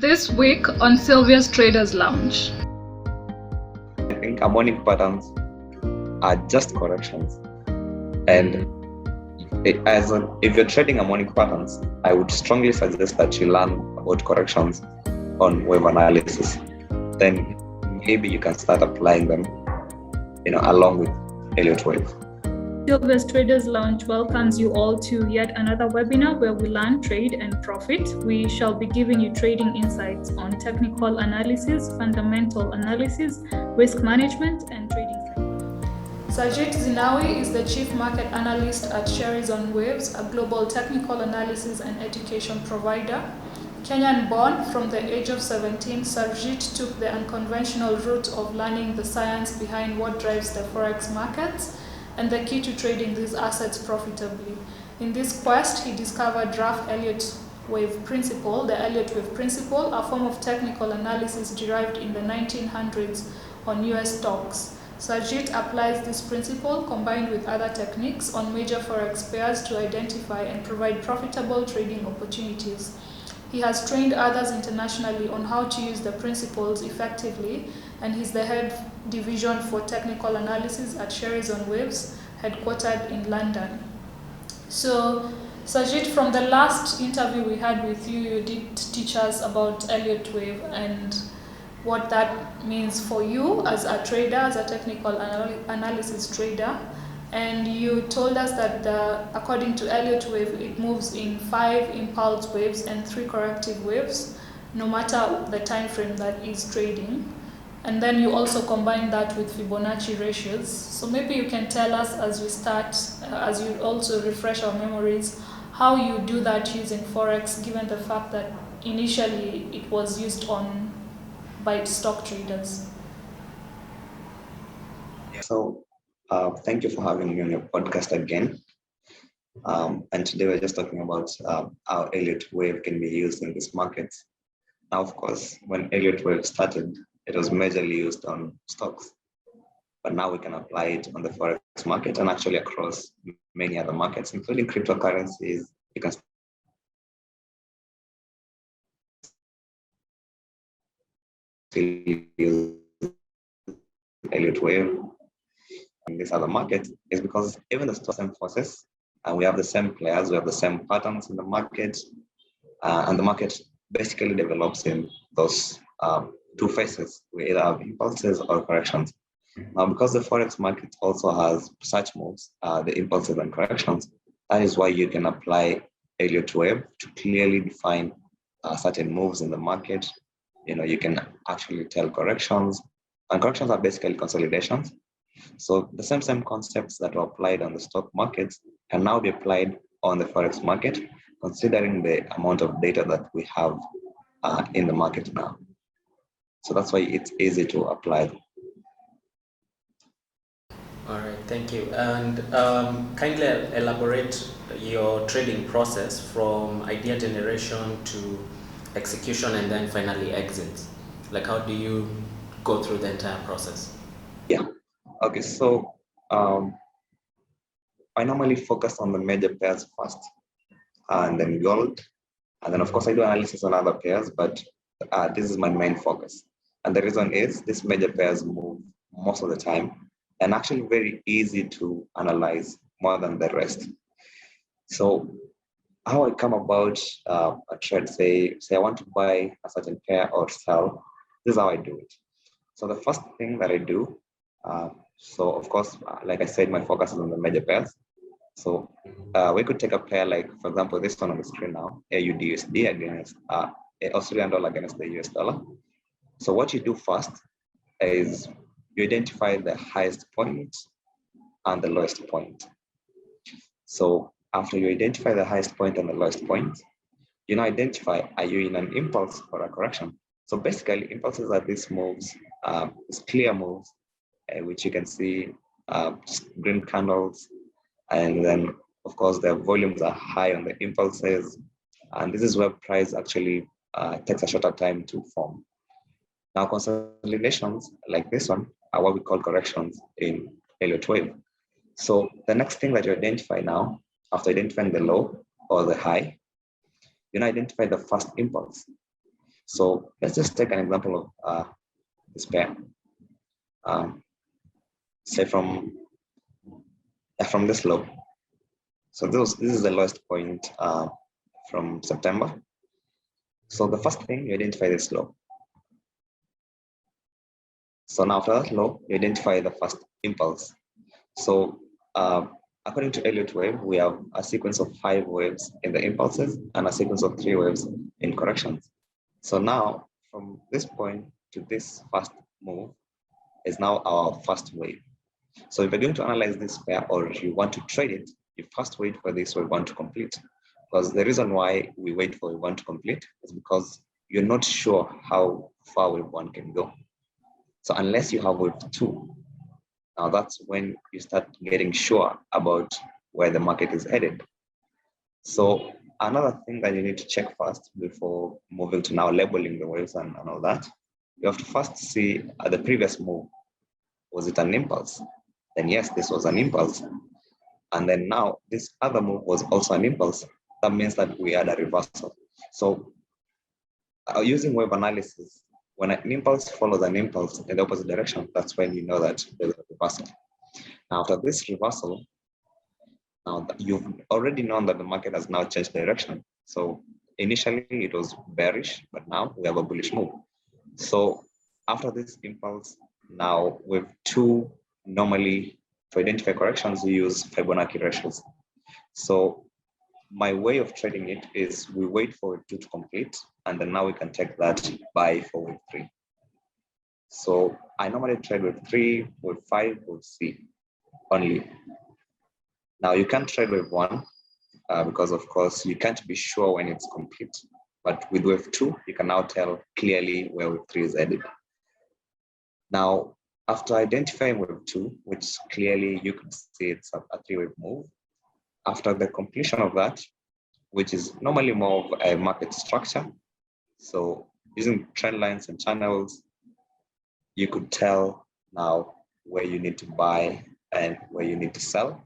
This week on Sylvia's Traders Lounge. I think harmonic patterns are just corrections. And if you're trading harmonic patterns, I would strongly suggest that you learn about corrections on wave analysis. Then maybe you can start applying them, along with Elliott Wave. Sylvia's Traders Lounge welcomes you all to yet another webinar where we learn, trade, and profit. We shall be giving you trading insights on technical analysis, fundamental analysis, risk management, and trading. Surjeet Zenawi is the Chief Market Analyst at Cherizon Waves, a global technical analysis and education provider. Kenyan born, from the age of 17, Surjeet took the unconventional route of learning the science behind what drives the Forex markets and the key to trading these assets profitably. In this quest, he discovered Ralph Elliott Wave Principle, the Elliott Wave Principle, a form of technical analysis derived in the 1900s on U.S. stocks. Surjeet applies this principle, combined with other techniques, on major Forex pairs to identify and provide profitable trading opportunities. He has trained others internationally on how to use the principles effectively, and he's the head division for technical analysis at Cherizon Waves, headquartered in London. So, Surjeet, from the last interview we had with you, you did teach us about Elliott Wave and what that means for you as a trader, as a technical analysis trader. And you told us that according to Elliott Wave, it moves in 5 impulse waves and 3 corrective waves, no matter the time frame that is trading. And then you also combine that with Fibonacci ratios. So maybe you can tell us as we start, as you also refresh our memories, how you do that using Forex, given the fact that initially it was used by stock traders. So thank you for having me on your podcast again. And today we're just talking about how Elliott Wave can be used in this market. Now, of course, when Elliott Wave started, it was majorly used on stocks. But now we can apply it on the Forex market and actually across many other markets, including cryptocurrencies. You can still use Elliott Wave in this other market, is because even the same forces, and we have the same players, we have the same patterns in the market, and the market basically develops in those 2 phases. We either have impulses or corrections. Now, because the Forex market also has such moves, the impulses and corrections, that is why you can apply Elliott Wave to clearly define certain moves in the market. You can actually tell corrections, and corrections are basically consolidations. So the same concepts that were applied on the stock markets can now be applied on the Forex market, considering the amount of data that we have in the market now. So that's why it's easy to apply. All right, thank you. And kindly elaborate your trading process from idea generation to execution and then finally exit. Like, how do you go through the entire process? Yeah. Okay, so I normally focus on the major pairs first, and then gold, and then of course I do analysis on other pairs, but this is my main focus. And the reason is these major pairs move most of the time and actually very easy to analyze more than the rest. So how I come about a trade, say I want to buy a certain pair or sell, this is how I do it. So the first thing that I do, so of course, like I said, my focus is on the major pairs. So we could take a pair like, for example, this one on the screen now, AUDUSD against Australian dollar against the US dollar. So what you do first is you identify the highest point and the lowest point. So after you identify the highest point and the lowest point, you now identify, are you in an impulse or a correction? So basically, impulses are these moves, these clear moves, which you can see green candles, and then of course the volumes are high on the impulses, and this is where price actually takes a shorter time to form. Now, consolidations like this one are what we call corrections in Elliott Wave. So the next thing that you identify now, after identifying the low or the high, you now identify the first impulse. So let's just take an example of this pair. Say from this low. So this is the lowest point from September. So the first thing, you identify this low. So now after that low, you identify the first impulse. So according to Elliott Wave, we have a sequence of 5 waves in the impulses and a sequence of 3 waves in corrections. So now from this point to this first move is now our first wave. So if you're going to analyze this pair or you want to trade it, you first wait for this wave 1 to complete. Because the reason why we wait for wave 1 to complete is because you're not sure how far wave 1 can go. So unless you have wave 2, now that's when you start getting sure about where the market is headed. So another thing that you need to check first before moving to now labeling the waves and all that, you have to first see the previous move. Was it an impulse? Then yes, this was an impulse. And then now this other move was also an impulse. That means that we had a reversal. So using wave analysis, when an impulse follows an impulse in the opposite direction, that's when you know that there's a reversal. Now after this reversal, now you've already known that the market has now changed direction. So initially it was bearish, but now we have a bullish move. So after this impulse, now with 2, normally to identify corrections, we use Fibonacci ratios. So my way of trading it is we wait for wave 2 to complete, and then now we can take that buy for wave 3. So I normally trade wave 3, wave 5, wave C only. Now you can't trade wave 1 because of course you can't be sure when it's complete. But with wave 2, you can now tell clearly where wave 3 is headed. Now, after identifying wave 2, which clearly you could see it's a 3-wave move, after the completion of that, which is normally more of a market structure, so using trend lines and channels, you could tell now where you need to buy and where you need to sell.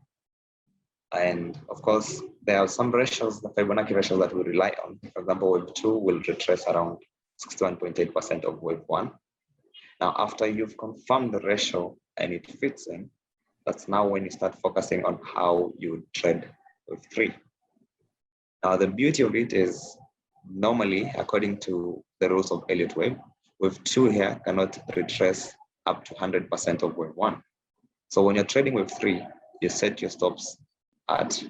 And of course, there are some ratios, the Fibonacci ratios that we rely on. For example, wave 2 will retrace around 61.8% of wave 1. Now, after you've confirmed the ratio and it fits in, that's now when you start focusing on how you would trade wave 3. Now, the beauty of it is normally, according to the rules of Elliott Wave, wave 2 here cannot retrace up to 100% of wave 1. So when you're trading wave 3, you set your stops at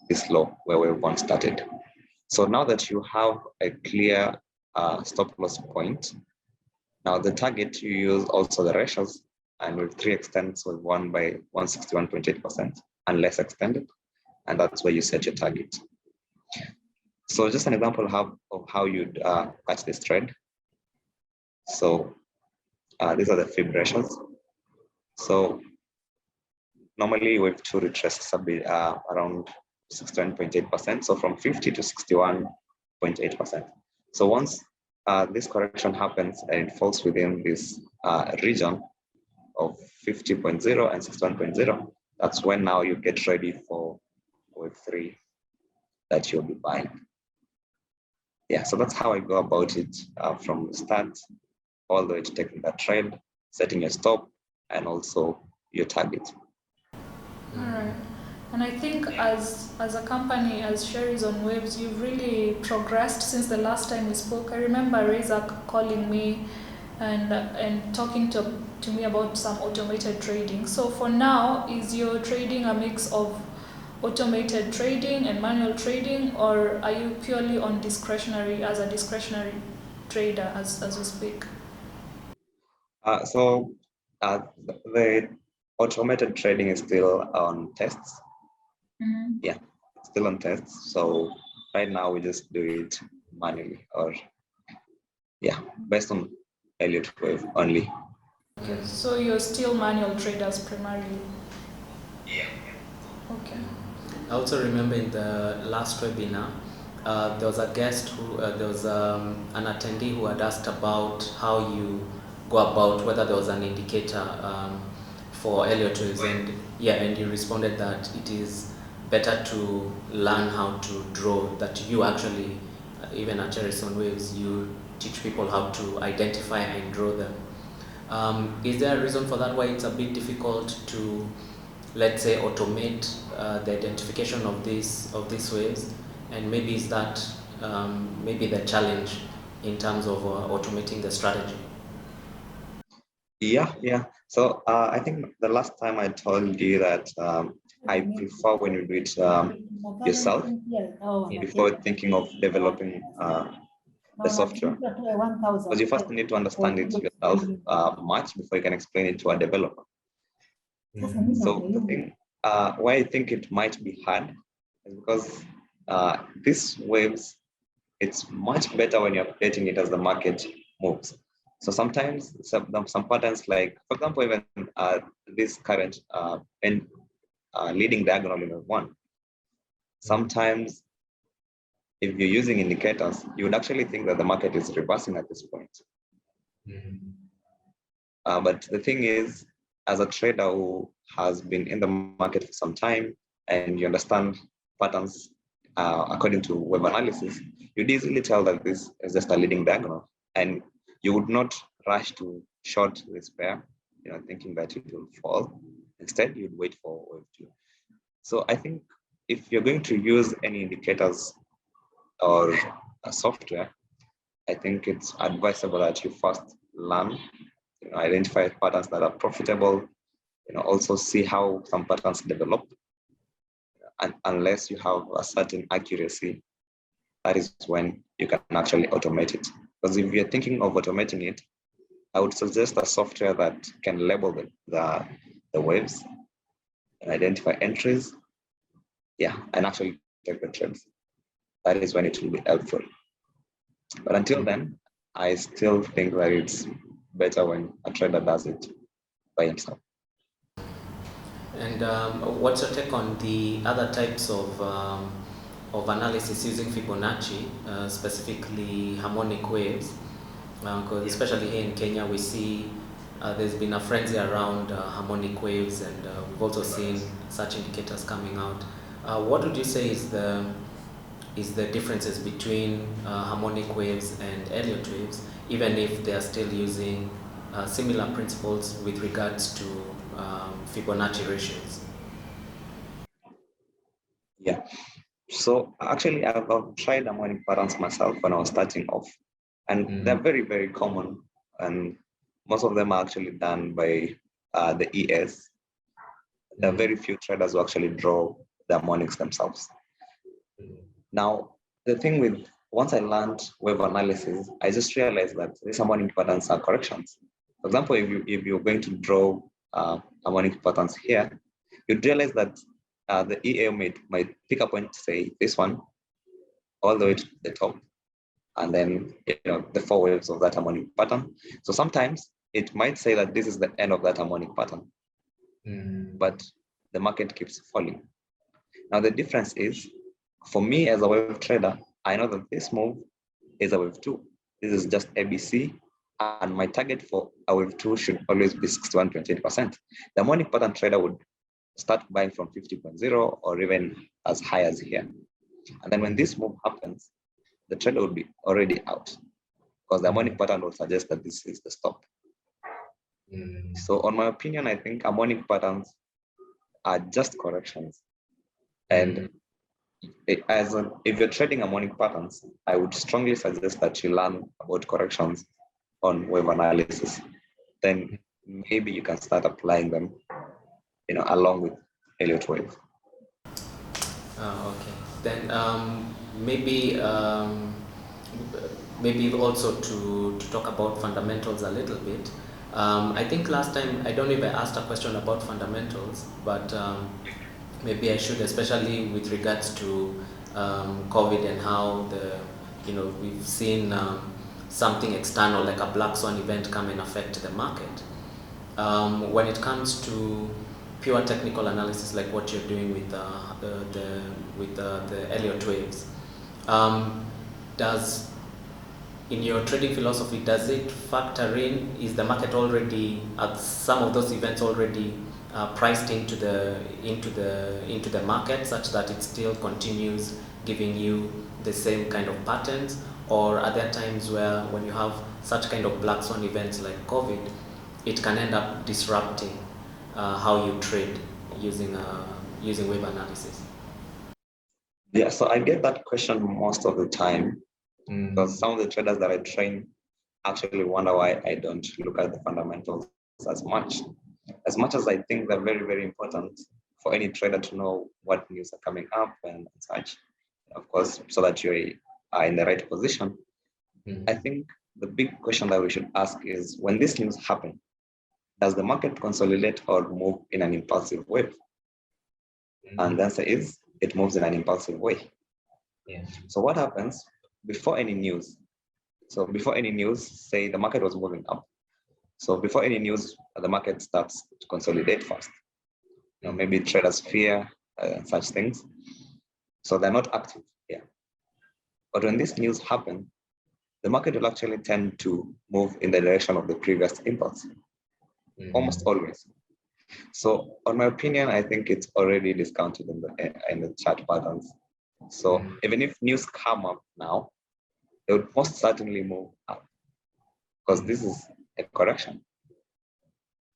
this low where wave 1 started. So now that you have a clear stop loss point, now the target, you use also the ratios, and wave 3 extends wave 1 by 161.8% unless extended, and that's where you set your target. So just an example of how you'd catch this trend. So these are the fib ratios. So normally wave 2 retraces a bit around 61.8%, so from 50 to 61.8%. So once this correction happens and it falls within this region of 50.0 and 61.0, that's when now you get ready for wave 3 that you'll be buying. Yeah, so that's how I go about it from the start all the way to taking that trade, setting your stop, and also your target. All right. And I think as a company, as Cherizon Waves, you've really progressed since the last time we spoke. I remember Razak calling me and talking to me about some automated trading. So for now, is your trading a mix of automated trading and manual trading, or are you purely on discretionary as a discretionary trader as we speak? So the automated trading is still on tests. Mm-hmm. Yeah, still on tests. So right now we just do it manually, or based on Elliott Wave only. Okay, so you're still manual traders primarily. Yeah. Okay. I also remember in the last webinar, there was a guest there was an attendee who had asked about how you go about whether there was an indicator for Elliott Waves, and you responded that it is better to learn how to draw, that you actually, even at Cherizon Waves, you teach people how to identify and draw them. Is there a reason for that, why it's a bit difficult to, let's say, automate the identification of these waves? And maybe is that maybe the challenge in terms of automating the strategy? Yeah. So I think the last time I told you that I prefer when you do it yourself before thinking of developing the software, because you first need to understand it yourself much before you can explain it to a developer. So the thing why I think it might be hard is because these waves, it's much better when you're updating it as the market moves. So sometimes some patterns, like for example, even this current leading diagonal in one, sometimes if you're using indicators, you would actually think that the market is reversing at this point. But the thing is, as a trader who has been in the market for some time and you understand patterns according to web analysis, you'd easily tell that this is just a leading diagonal, and you would not rush to short this pair, thinking that it will fall. Instead, you'd wait for wave two. So I think if you're going to use any indicators or a software, I think it's advisable that you first learn, identify patterns that are profitable, also see how some patterns develop. And unless you have a certain accuracy, that is when you can actually automate it. Because if you're thinking of automating it, I would suggest a software that can label the waves and identify entries, and actually take the trades. That is when it will be helpful. But until then, I still think that it's better when a trader does it by himself. And what's your take on the other types of analysis using Fibonacci, specifically harmonic waves? Because especially here in Kenya, we see there's been a frenzy around harmonic waves, and we've also seen such indicators coming out. What would you say is the differences between harmonic waves and Elliott waves, even if they are still using similar principles with regards to Fibonacci ratios? Yeah. So actually, I've tried harmonic patterns myself when I was starting off, and they're very, very common, and most of them are actually done by the ES. There are very few traders who actually draw the harmonics themselves. Now, the thing with, once I learned wave analysis, I just realized that these harmonic patterns are corrections. For example, if you're going to draw harmonic patterns here, you'd realize that the EA might pick a point, say this one, all the way to the top, and then the four waves of that harmonic pattern. So sometimes it might say that this is the end of that harmonic pattern, but the market keeps falling. Now the difference is, for me as a wave trader, I know that this move is a wave two. This is just ABC, and my target for a wave two should always be 61.8%. The harmonic pattern trader would start buying from 50.0 or even as high as here. And then when this move happens, the trader will be already out, because the harmonic pattern will suggest that this is the stop. So on my opinion, I think harmonic patterns are just corrections. And if you're trading harmonic patterns, I would strongly suggest that you learn about corrections on wave analysis. Then maybe you can start applying them, along with Elliott Wave. Okay. Then maybe also to talk about fundamentals a little bit. I think last time, I don't know if I asked a question about fundamentals, but maybe I should, especially with regards to COVID and how we've seen something external like a black swan event come and affect the market. When it comes to pure technical analysis, like what you're doing with the Elliott waves, in your trading philosophy, does it factor in, is the market already at some of those events already priced into the market, such that it still continues giving you the same kind of patterns, Or are there times where when you have such kind of black swan events like COVID, it can end up disrupting how you trade using wave analysis? Yeah, so I get that question most of the time because some of the traders that I train actually wonder why I don't look at the fundamentals as much. As much as I think they're very, very important for any trader to know what news are coming up and such, of course, so that you are in the right position. I think the big question that we should ask is, when this news happen, does the market consolidate or move in an impulsive way? And the answer is, it moves in an impulsive way. Yeah. So what happens before any news? So before any news, say the market was moving up. So before any news, the market starts to consolidate first. Maybe traders fear such things. So they're not active here. But when this news happens, the market will actually tend to move in the direction of the previous impulse, almost always. So on my opinion, I think it's already discounted in the chart patterns. So even if news come up now, they would most certainly move up because this is a correction.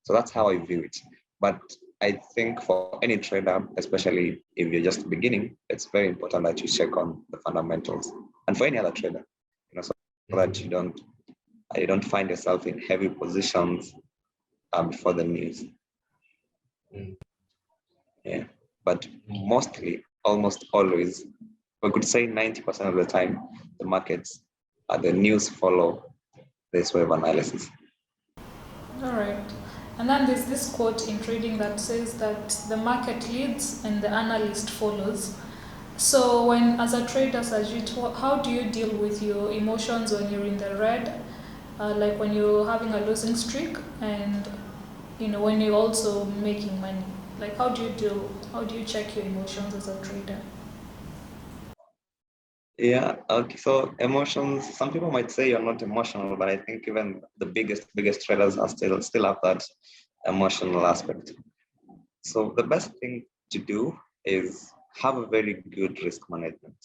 So that's how I view it. But I think for any trader, especially if you're just beginning, it's very important that you check on the fundamentals. And for any other trader, so that you don't find yourself in heavy positions before the news. Yeah, but mostly, almost always, we could say 90% of the time, the markets, the news follow this wave analysis. All right. And then there's this quote in trading that says that the market leads and the analyst follows. So when, as a trader, Surjeet, how do you deal with your emotions when you're in the red, like when you're having a losing streak, and when you're also making money? Like how do you check your emotions as a trader? Yeah, okay. So emotions, some people might say you're not emotional, but I think even the biggest traders are still have that emotional aspect. So the best thing to do is have a very good risk management.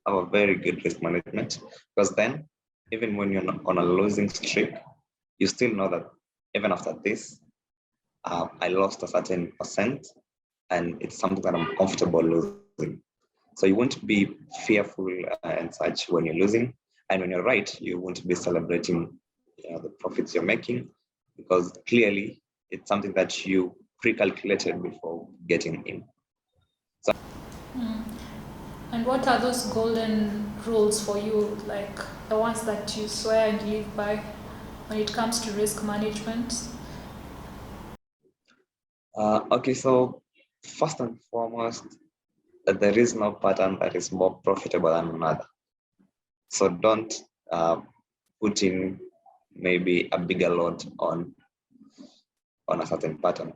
Have a very good risk management, because then even when you're on a losing streak, you still know that even after this, I lost a certain percent, and it's something that I'm comfortable losing. So you won't be fearful and such when you're losing, and when you're right, you won't be celebrating the profits you're making, because clearly it's something that you pre-calculated before getting in. So, And what are those golden rules for you, like the ones that you swear and live by when it comes to risk management? okay, so first and foremost, there is no pattern that is more profitable than another. So don't put in maybe a bigger load on a certain pattern,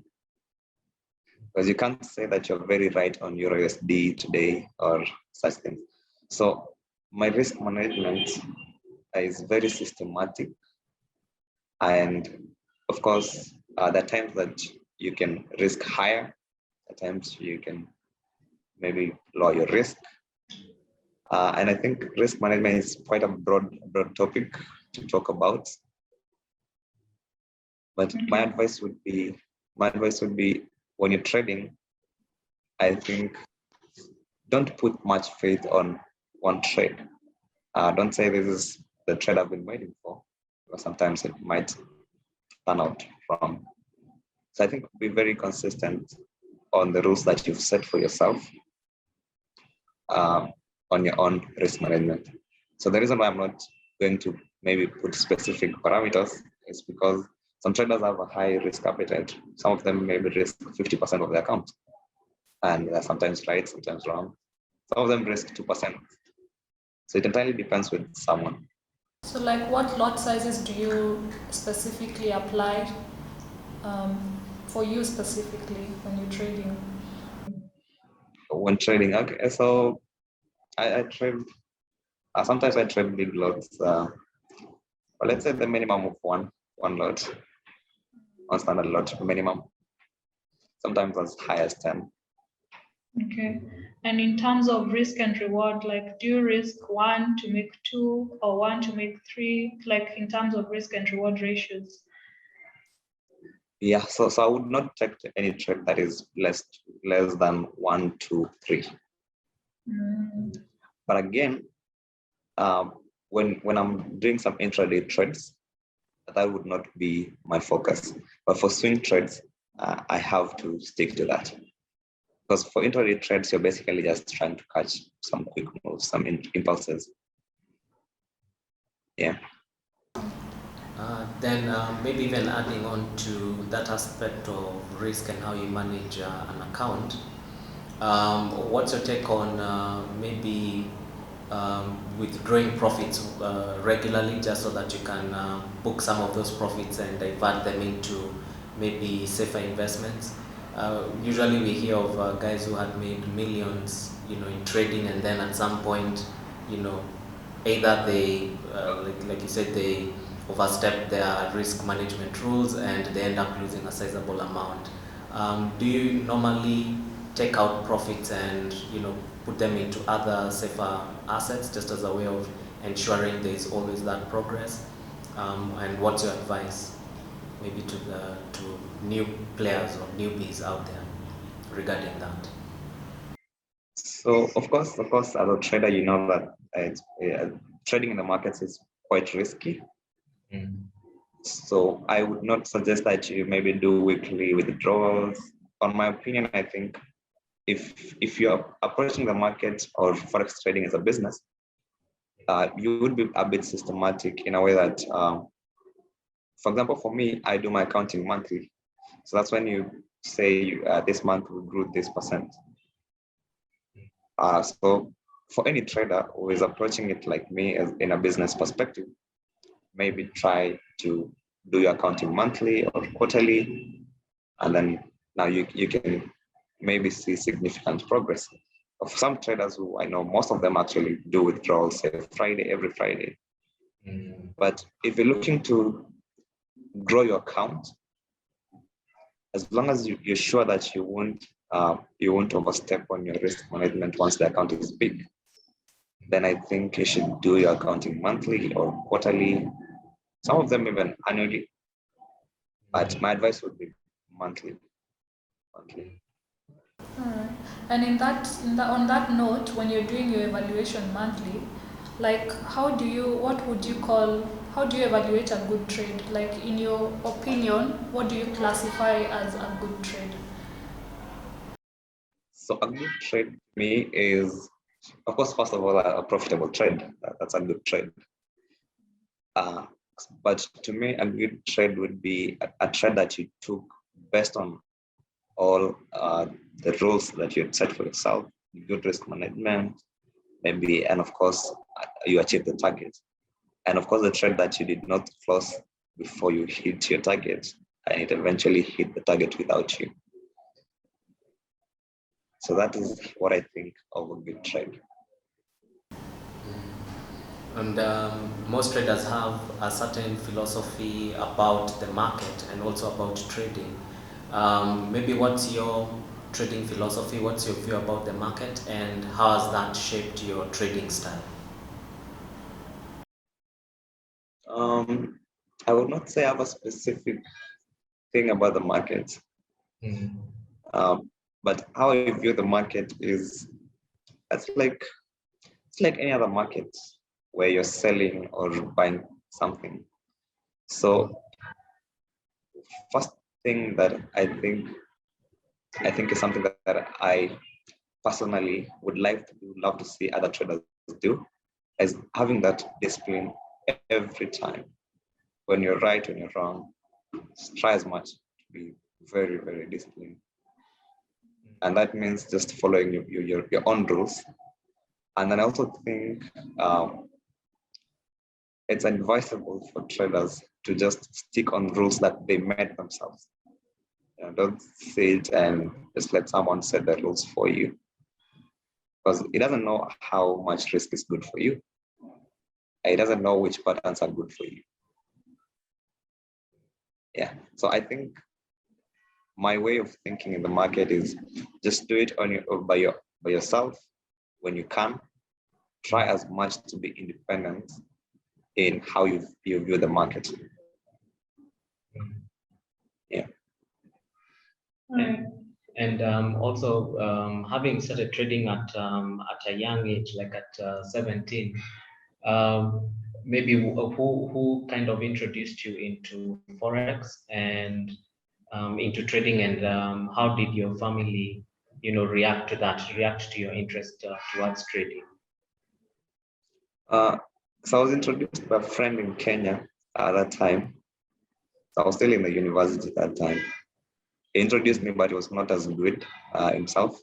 because you can't say that you're very right on USD today or such things. So my risk management is very systematic, and of course there are times that you can risk higher, at times you can maybe lower your risk. And I think risk management is quite a broad topic to talk about. But my advice would be, when you're trading, I think don't put much faith on one trade. Don't say this is the trade I've been waiting for, because sometimes it might turn out wrong. So I think be very consistent on the rules that you've set for yourself on your own risk management. So the reason why I'm not going to maybe put specific parameters is because some traders have a high risk appetite. Some of them maybe risk 50% of their account, and they're sometimes right, sometimes wrong. Some of them risk 2%. So it entirely depends with someone. So like what lot sizes do you specifically apply for you specifically when you're trading? When trading, okay, so I trade, sometimes I trade big lots. But let's say the minimum of one lot, one standard lot minimum, sometimes as high as 10. Okay. And in terms of risk and reward, like do you risk 1 to make 2 or 1 to make 3, like in terms of risk and reward ratios? Yeah, so I would not take any trade that is less than 1, 2, 3. But again, when I'm doing some intraday trades, that would not be my focus. But for swing trades, I have to stick to that. Because for intraday trades, you're basically just trying to catch some quick moves, some impulses. Yeah. Then maybe even adding on to that aspect of risk and how you manage an account, what's your take on maybe withdrawing profits regularly just so that you can book some of those profits and divert them into maybe safer investments? Usually we hear of guys who had made millions, in trading, and then at some point, either they, like you said, they overstep their risk management rules and they end up losing a sizable amount. Do you normally take out profits and put them into other safer assets just as a way of ensuring there is always that progress? And what's your advice maybe to new players or newbies out there regarding that? So of course, as a trader, you know that trading in the markets is quite risky. So I would not suggest that you maybe do weekly withdrawals. On my opinion, I think if you're approaching the market or forex trading as a business, you would be a bit systematic in a way that, for example, for me, I do my accounting monthly. So that's when you say this month we grew this percent. So for any trader who is approaching it like me as in a business perspective, maybe try to do your accounting monthly or quarterly, and then now you can maybe see significant progress. Of some traders who I know, most of them actually do withdrawals every Friday. But if you're looking to grow your account, as long as you're sure that you won't overstep on your risk management once the account is big, then I think you should do your accounting monthly or quarterly, some of them even annually. But my advice would be monthly. All right. And on that note, when you're doing your evaluation monthly, like how do you evaluate a good trade? Like in your opinion, what do you classify as a good trade? So a good trade for me is, of course, first of all, a profitable trade. That's a good trade. But to me, a good trade would be a trade that you took based on all the rules that you had set for yourself, good risk management, maybe, and of course, you achieve the target. And of course, the trade that you did not close before you hit your target, and it eventually hit the target without you. So that is what I think of a good trade. And most traders have a certain philosophy about the market and also about trading. Maybe what's your trading philosophy? What's your view about the market, and how has that shaped your trading style? I would not say I have a specific thing about the market. But how I view the market is it's like any other market where you're selling or buying something. So first thing that I think is something that I personally would love to see other traders do, is having that discipline every time. When you're right, when you're wrong, try as much to be very, very disciplined. And that means just following your own rules. And then I also think it's advisable for traders to just stick on rules that they made themselves. Don't sit and just let someone set the rules for you, because it doesn't know how much risk is good for you. It doesn't know which patterns are good for you. Yeah, so I think my way of thinking in the market is just do it by yourself when you can. Try as much to be independent in how you view the market. Yeah. And also having started trading at a young age, like at 17, maybe who kind of introduced you into Forex and into trading, and how did your family, react to your interest towards trading? So I was introduced by a friend in Kenya at that time. So I was still in the university at that time. He introduced me, but he was not as good himself.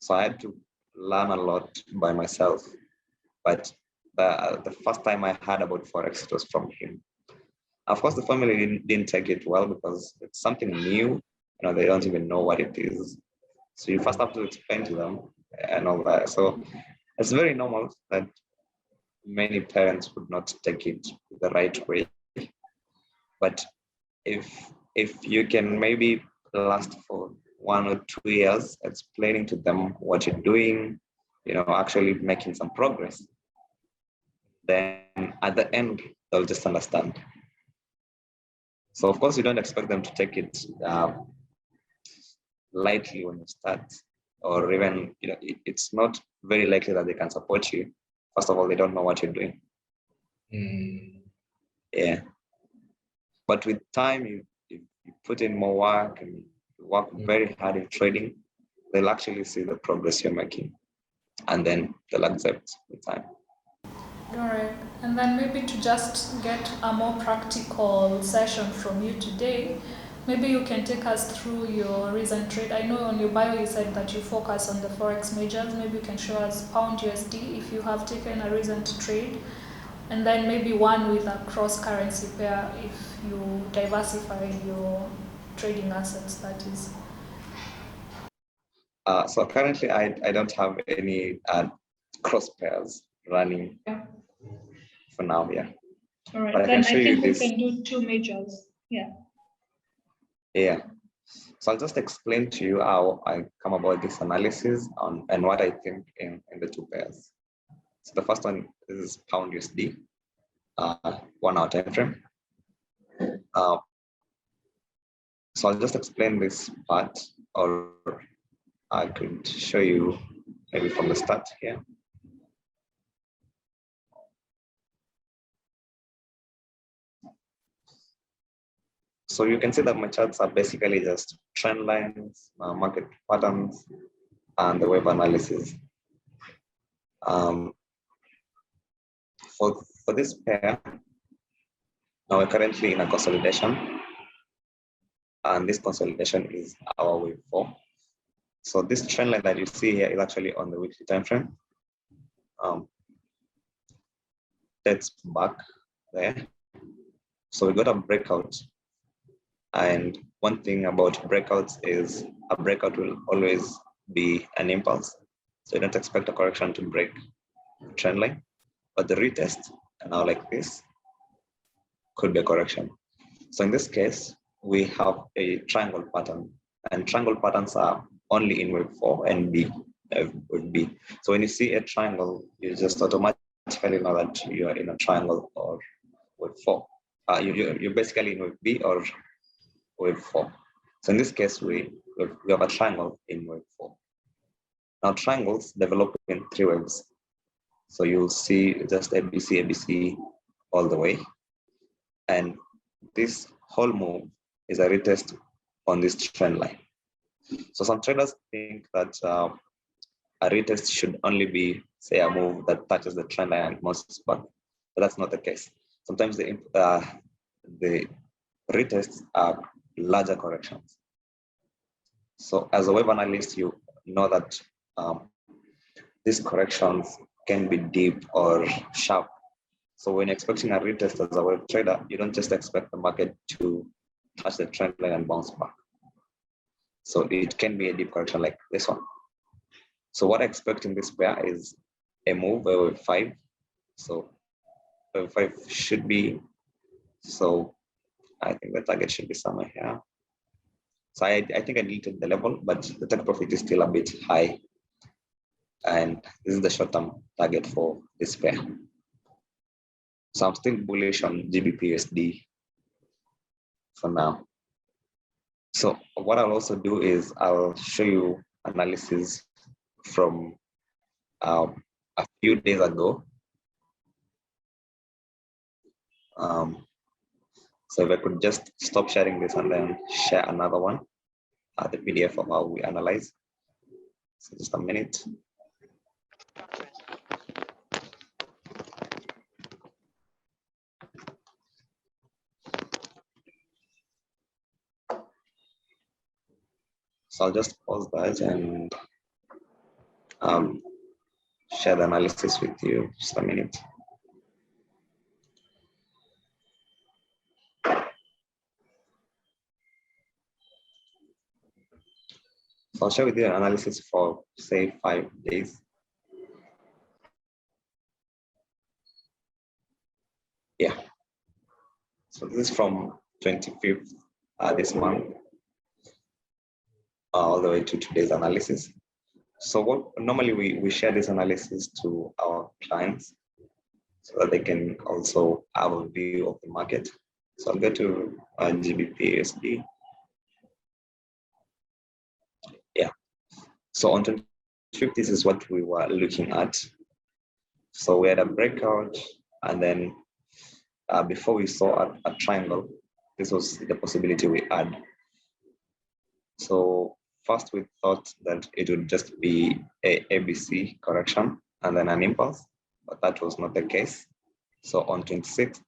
So I had to learn a lot by myself. But the first time I heard about Forex, it was from him. Of course, the family didn't take it well because it's something new. They don't even know what it is. So you first have to explain to them and all that. So it's very normal that many parents would not take it the right way. But if you can maybe last for 1 or 2 years explaining to them what you're doing, actually making some progress, then at the end, they'll just understand. So of course, you don't expect them to take it lightly when you start, or even, it's not very likely that they can support you. First of all, they don't know what you're doing. Yeah. But with time, you put in more work and you work very hard in trading, they'll actually see the progress you're making, and then they'll accept with time. All right. And then maybe to just get a more practical session from you today, maybe you can take us through your recent trade. I know on your bio you said that you focus on the Forex majors. Maybe you can show us pound USD if you have taken a recent trade, and then maybe one with a cross-currency pair if you diversify your trading assets, that is. So currently, I don't have any cross pairs running for now. Yeah. All right. But Then I think we this. can do two majors. Yeah. Yeah. So I'll just explain to you how I come about this analysis and what I think in the two pairs. So the first one is pound USD, 1 hour time frame. So I'll just explain this part, or I could show you maybe from the start here. So you can see that my charts are basically just trend lines, market patterns, and the wave analysis. For this pair, now we're currently in a consolidation, and this consolidation is our wave 4. So this trend line that you see here is actually on the weekly time frame. That's back there. So we got a breakout. And one thing about breakouts is a breakout will always be an impulse. So you don't expect a correction to break the trend line, but the retest, and now like this, could be a correction. So in this case, we have a triangle pattern, and triangle patterns are only in wave 4 and wave B. So when you see a triangle, you just automatically know that you are in a triangle or wave 4. You're basically in wave B or wave 4. So in this case, we have a triangle in wave 4. Now triangles develop in 3 waves. So you'll see just ABC, ABC all the way. And this whole move is a retest on this trend line. So some traders think that a retest should only be, say, a move that touches the trend line and bounces back, but that's not the case. Sometimes the retests are larger corrections. So as a wave analyst, you know that these corrections can be deep or sharp. So when you're expecting a retest as a wave trader, you don't just expect the market to touch the trend line and bounce back. So it can be a deep correction like this one. So what I expect in this pair is a move by wave 5. So wave 5 should be, so I think the target should be somewhere here. So I think I deleted the level, but the take profit is still a bit high. And this is the short-term target for this pair. So I'm still bullish on GBPUSD for now. So what I'll also do is I'll show you analysis from a few days ago. So if I could just stop sharing this and then share another one, the PDF of how we analyze. So just a minute. So I'll just pause that and share the analysis with you. Just a minute. So I'll share with you an analysis for, say, 5 days. Yeah. So this is from 25th this month all the way to today's analysis. So what normally we share this analysis to our clients so that they can also have a view of the market. So I'll go to GBPUSD. Yeah. So on 25th, this is what we were looking at. So we had a breakout, and then before we saw a triangle, this was the possibility we had. So first we thought that it would just be a ABC correction and then an impulse, but that was not the case. So on 26th,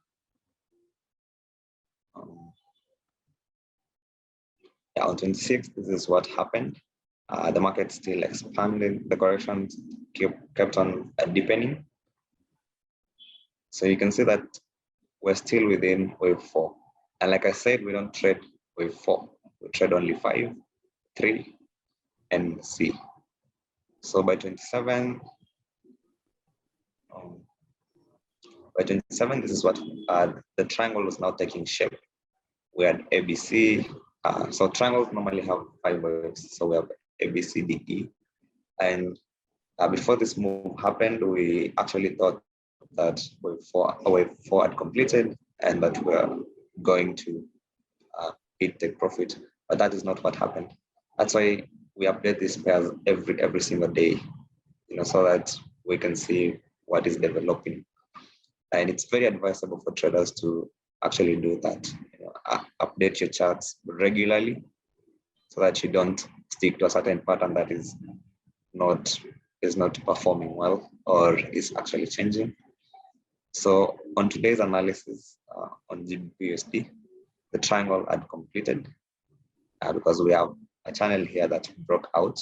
on 26th, this is what happened. The market still expanded. The corrections kept on deepening. So you can see that we're still within wave 4. And like I said, we don't trade wave 4. We trade only 5, 3, and C. So by 27, this is what the triangle was now taking shape. We had ABC. So triangles normally have 5 waves. So we have ABC, D, E. And before this move happened, we actually thought that wave 4 had completed and that we're going to hit the profit. But that is not what happened. That's why we update these pairs every single day, so that we can see what is developing. And it's very advisable for traders to actually do that. Update your charts regularly so that you don't stick to a certain pattern that is not performing well or is actually changing. So on today's analysis on GBPUSD, the triangle had completed because we have a channel here that broke out.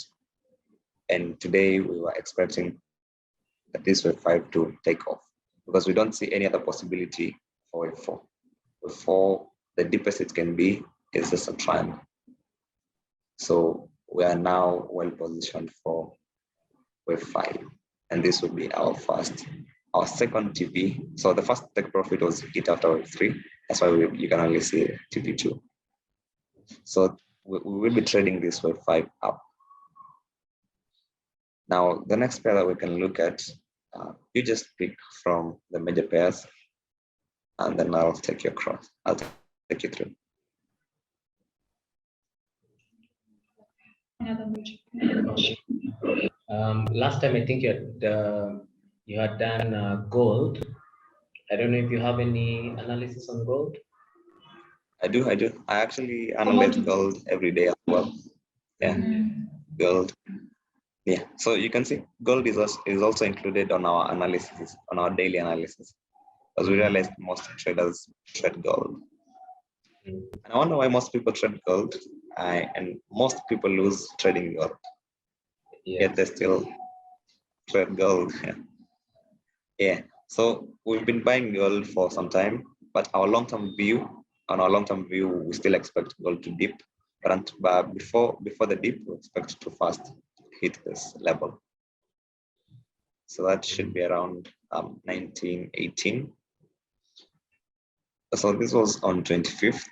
And today we were expecting that this wave 5 to take off because we don't see any other possibility for wave 4. Wave 4, the deepest it can be is just a triangle. So we are now well positioned for wave 5. And this will be our second TP. So the first take profit was hit after wave 3. That's why you can only see TP2. So we will be trading this wave 5 up. Now, the next pair that we can look at, you just pick from the major pairs, and then I'll take you across. I'll take you through. Last time, I think you had done gold. I don't know if you have any analysis on gold. I do. I actually analyze gold every day as well. Yeah, gold. Yeah, so you can see gold is also included on our analysis, on our daily analysis, because we realized most traders trade gold. And I wonder why most people trade gold, and most people lose trading gold. Yet they still trade gold. Yeah. So we've been buying gold for some time, but on our long-term view, we still expect gold to dip. But before the dip, we expect to first hit this level. So that should be around 1918. So this was on 25th.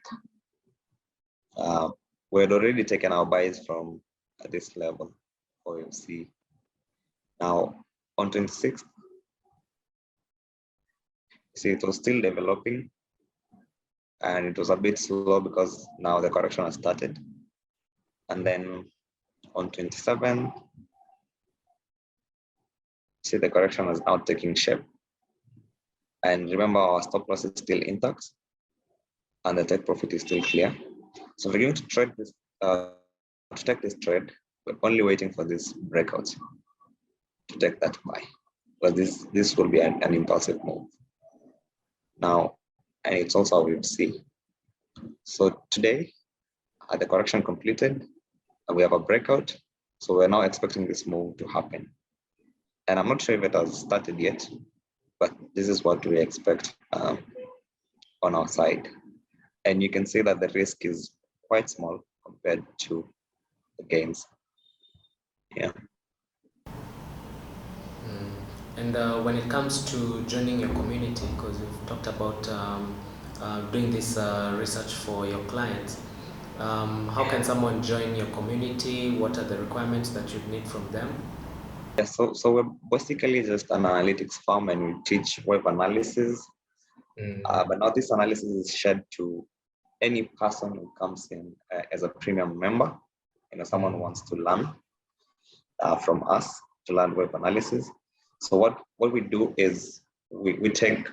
we had already taken our buys from this level, or you'll see. Now on 26th, see it was still developing, and it was a bit slow because now the correction has started. And then on 27th, see the correction is now taking shape. And remember, our stop loss is still intact and the take profit is still clear. So we're going to trade this, to take this trade, we're only waiting for this breakout to take that buy. But this will be an impulsive move. Now, and it's also a wave C. So today, the correction completed, and we have a breakout. So we're now expecting this move to happen. And I'm not sure if it has started yet, but this is what we expect on our side. And you can see that the risk is quite small compared to the gains. Yeah. And when it comes to joining your community, because you've talked about doing this research for your clients, how can someone join your community? What are the requirements that you need from them? Yeah, so we're basically just an analytics firm, and we teach web analysis. But now this analysis is shared to any person who comes in as a premium member. Someone who wants to learn from us to learn web analysis. So what we do is we take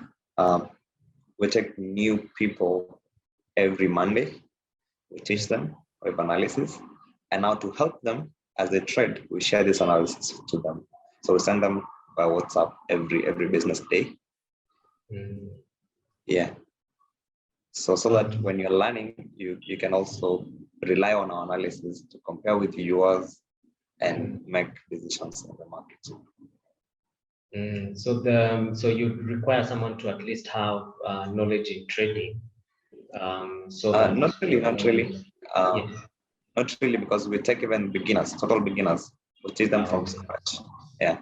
new people every Monday. We teach them web analysis, and now to help them as they trade, we share this analysis to them. So we send them by WhatsApp every business day. Yeah. So that when you're learning, you can also rely on our analysis to compare with yours and make decisions in the market. So you require someone to at least have knowledge in trading. Not really. Not really, because we take even beginners, total beginners. We teach them from scratch. Yeah.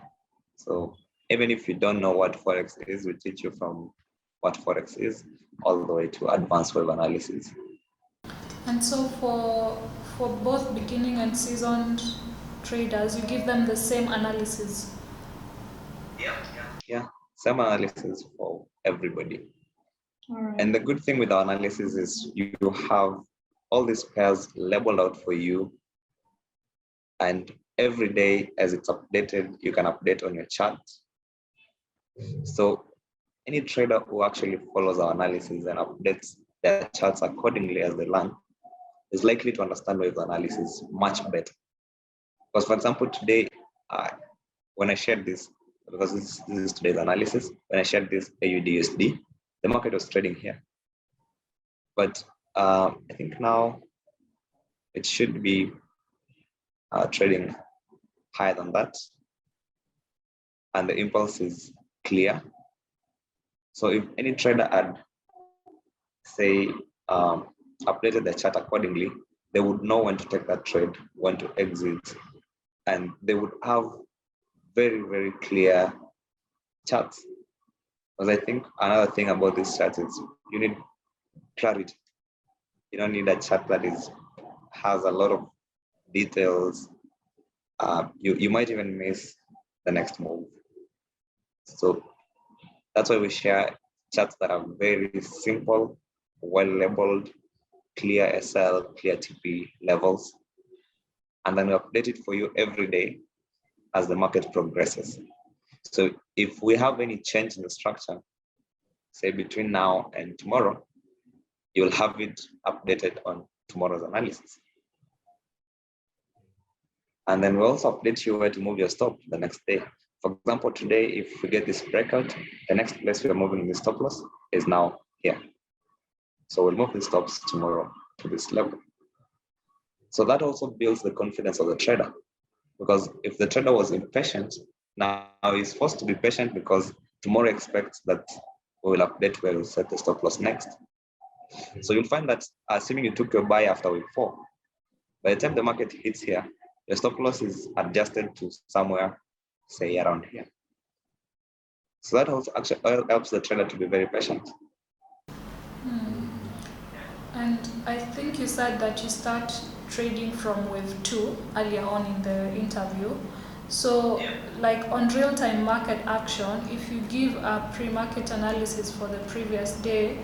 So even if you don't know what Forex is, we teach you from what Forex is all the way to advanced web analysis. And so for both beginning and seasoned traders, you give them the same analysis? Yeah, same analysis for everybody. All right. And the good thing with our analysis is you have all these pairs labeled out for you, and every day as it's updated, you can update on your chart. So any trader who actually follows our analysis and updates their charts accordingly as they learn is likely to understand wave analysis much better. Because for example, today, when I shared this, because this is today's analysis, when I shared this AUDUSD, the market was trading here. But I think now it should be trading higher than that. And the impulse is clear. So if any trader had, say, updated the chart accordingly, they would know when to take that trade, when to exit, and they would have very, very clear charts. Because I think another thing about this chart is you need clarity. You don't need a chart that has a lot of details. You might even miss the next move. So that's why we share charts that are very simple, well labeled, clear SL, clear TP levels, and then we update it for you every day as the market progresses. So if we have any change in the structure, say between now and tomorrow, you'll have it updated on tomorrow's analysis. And then we'll also update you where to move your stop the next day. For example, today, if we get this breakout, the next place we are moving the stop loss is now here. So we'll move the stops tomorrow to this level. So that also builds the confidence of the trader, because if the trader was impatient, now he's forced to be patient because tomorrow expects that we will update where we set the stop loss next. So you'll find that assuming you took your buy after week 4, by the time the market hits here, your stop loss is adjusted to somewhere, say around here. So that also actually helps the trader to be very patient. And I think you said that you start trading from wave 2 earlier on in the interview. So, like on real-time market action, if you give a pre-market analysis for the previous day,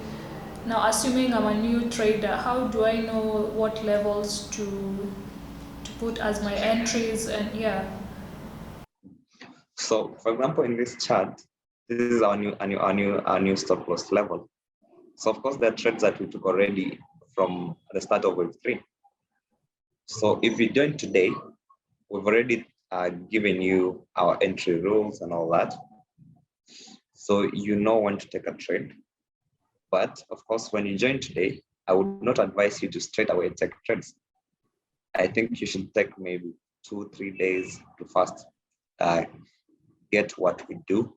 now assuming I'm a new trader, how do I know what levels to put as my entries and So, for example, in this chart, this is our new stop loss level. So, of course, there are trades that we took already from the start of wave 3. So, if we join today, we've already given you our entry rules and all that. So, you know when to take a trade. But, of course, when you join today, I would not advise you to straight away take trades. I think you should take maybe 2-3 days to first get what we do.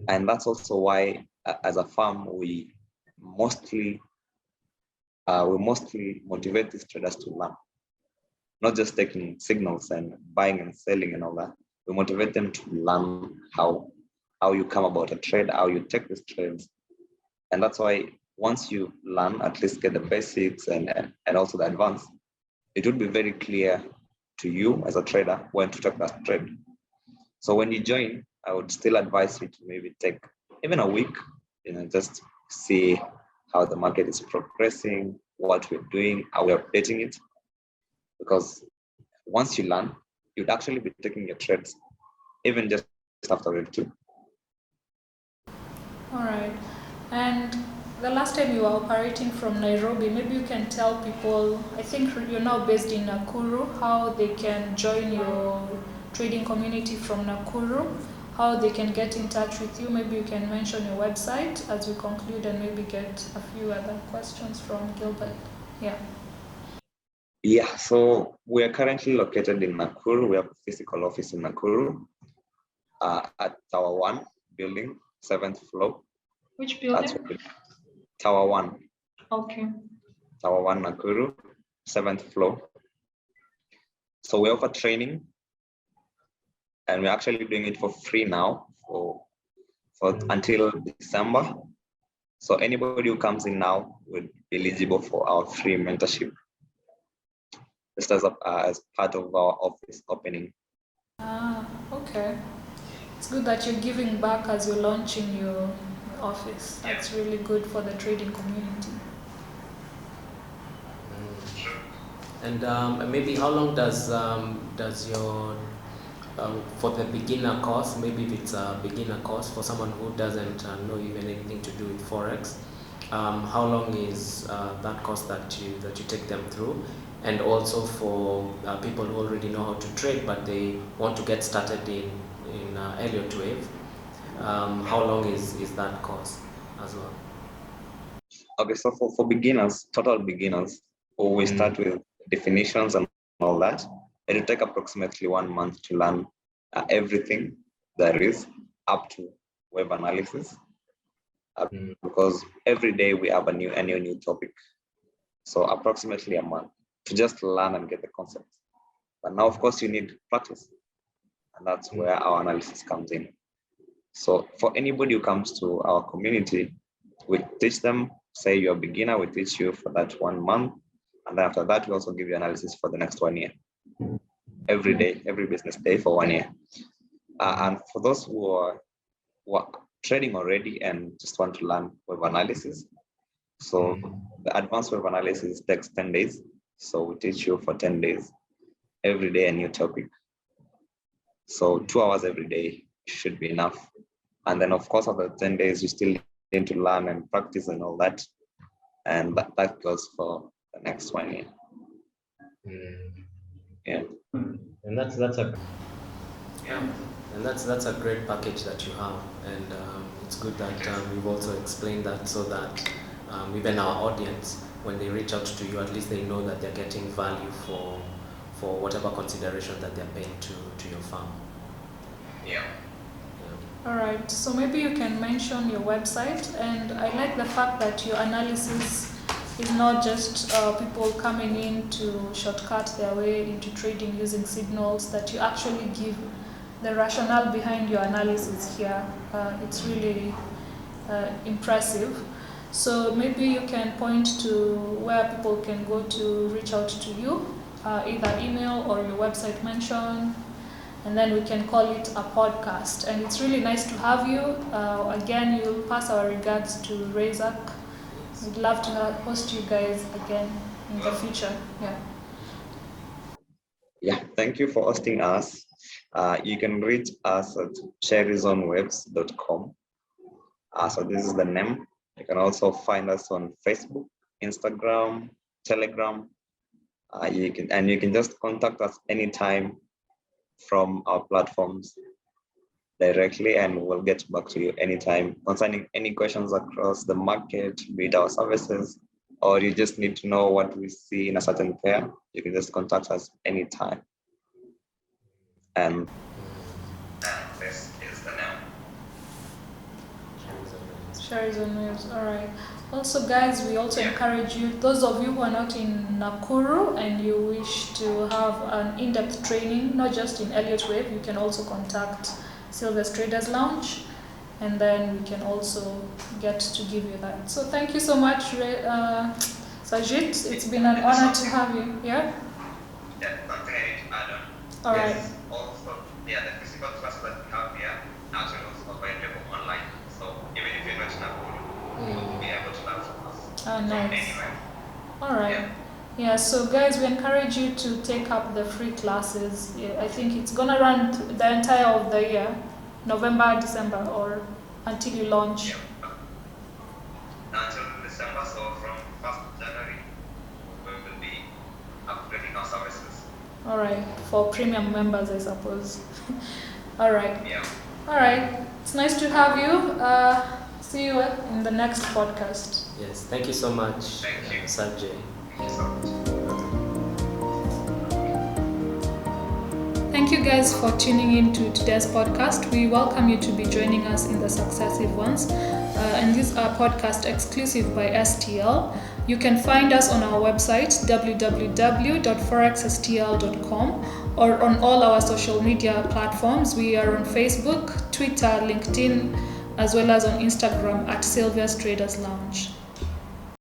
And that's also why, as a firm, we mostly motivate these traders to learn, not just taking signals and buying and selling and all that. We motivate them to learn how you come about a trade, how you take these trades. And that's why once you learn, at least get the basics and also the advanced, it would be very clear to you as a trader when to take that trade. So when you join, I would still advise you to maybe take even a week, just see how the market is progressing, what we're doing, how we're updating it. Because once you learn, you'd actually be taking your trades even just after wave 2. All right. And the last time you were operating from Nairobi, maybe you can tell people, I think you're now based in Nakuru, how they can join your trading community from Nakuru, how they can get in touch with you. Maybe you can mention your website as we conclude and maybe get a few other questions from Gilbert. Yeah, so we are currently located in Nakuru. We have a physical office in Nakuru at Tower 1 building, 7th floor. Which building? Tower 1. Okay. Tower 1 Nakuru, 7th floor. So we offer training, and we're actually doing it for free now for until December. So anybody who comes in now would be eligible for our free mentorship. This is as part of our office opening. Okay. It's good that you're giving back as you're launching your office. That's really good for the trading community. And maybe how long does your for the beginner course, maybe if it's a beginner course for someone who doesn't know even anything to do with Forex, how long is that course that you take them through? And also for people who already know how to trade but they want to get started in Elliott Wave, how long is that course as well? Okay, so for beginners, total beginners, we start with definitions and all that. It will take approximately 1 month to learn everything there is up to wave analysis, because every day we have a new topic. So approximately a month to just learn and get the concept. But now, of course, you need practice, and that's where our analysis comes in. So for anybody who comes to our community, we teach them. Say you're a beginner, we teach you for that 1 month, and then after that, we also give you analysis for the next 1 year. Every day, every business day for 1 year. And for those who are trading already and just want to learn wave analysis, so the advanced wave analysis takes 10 days. So we teach you for 10 days, every day a new topic. So 2 hours every day should be enough. And then, of course, after 10 days, you still need to learn and practice and all that. And that goes for the next 1 year. Yeah. And that's a great package that you have, and it's good that you've also explained that, so that even our audience, when they reach out to you, at least they know that they're getting value for whatever consideration that they're paying to your firm. All right, so maybe you can mention your website. And I like the fact that your analysis is not just people coming in to shortcut their way into trading using signals, that you actually give the rationale behind your analysis here. It's really impressive. So maybe you can point to where people can go to reach out to you, either email or your website mention, and then we can call it a podcast. And it's really nice to have you. Again, you'll pass our regards to Razak. We'd love to host you guys again in the future. Yeah, thank you for hosting us. You can reach us at cherizonwaves.com. So this is the name. You can also find us on Facebook, Instagram, Telegram. You can just contact us anytime from our platforms directly, and we'll get back to you anytime concerning any questions across the market, be it our services, or you just need to know what we see in a certain pair. You can just contact us anytime. And this is the name. Cherizon Waves, all right. Also, guys, we also encourage you, those of you who are not in Nakuru and you wish to have an in-depth training, not just in Elliott Wave, you can also contact Sylvia's Traders Lounge, and then we can also get to give you that. So thank you so much, Surjeet. It's been an honor to have you. Yeah, something I need to add on. All right. Also, the physical classes that we have here actually also available online. So even if you're not in Nakuru, you'll be able to learn from us. Oh, nice. Anywhere. All right. Yeah, so guys, we encourage you to take up the free classes. Yeah, I think it's gonna run the entire of the year, November, December, or until you launch. Yeah. Until December, so from 1st January, we will be upgrading our services. All right, for premium members, I suppose. All right. Yeah. All right. It's nice to have you. See you in the next podcast. Yes, thank you so much, Thank you. Sajay. Thank you so much. Thank you guys for tuning in to today's podcast. We welcome you to be joining us in the successive ones. And these are podcasts exclusive by STL. You can find us on our website, www.forexstl.com, or on all our social media platforms. We are on Facebook, Twitter, LinkedIn, as well as on Instagram at Sylvia's Traders Lounge.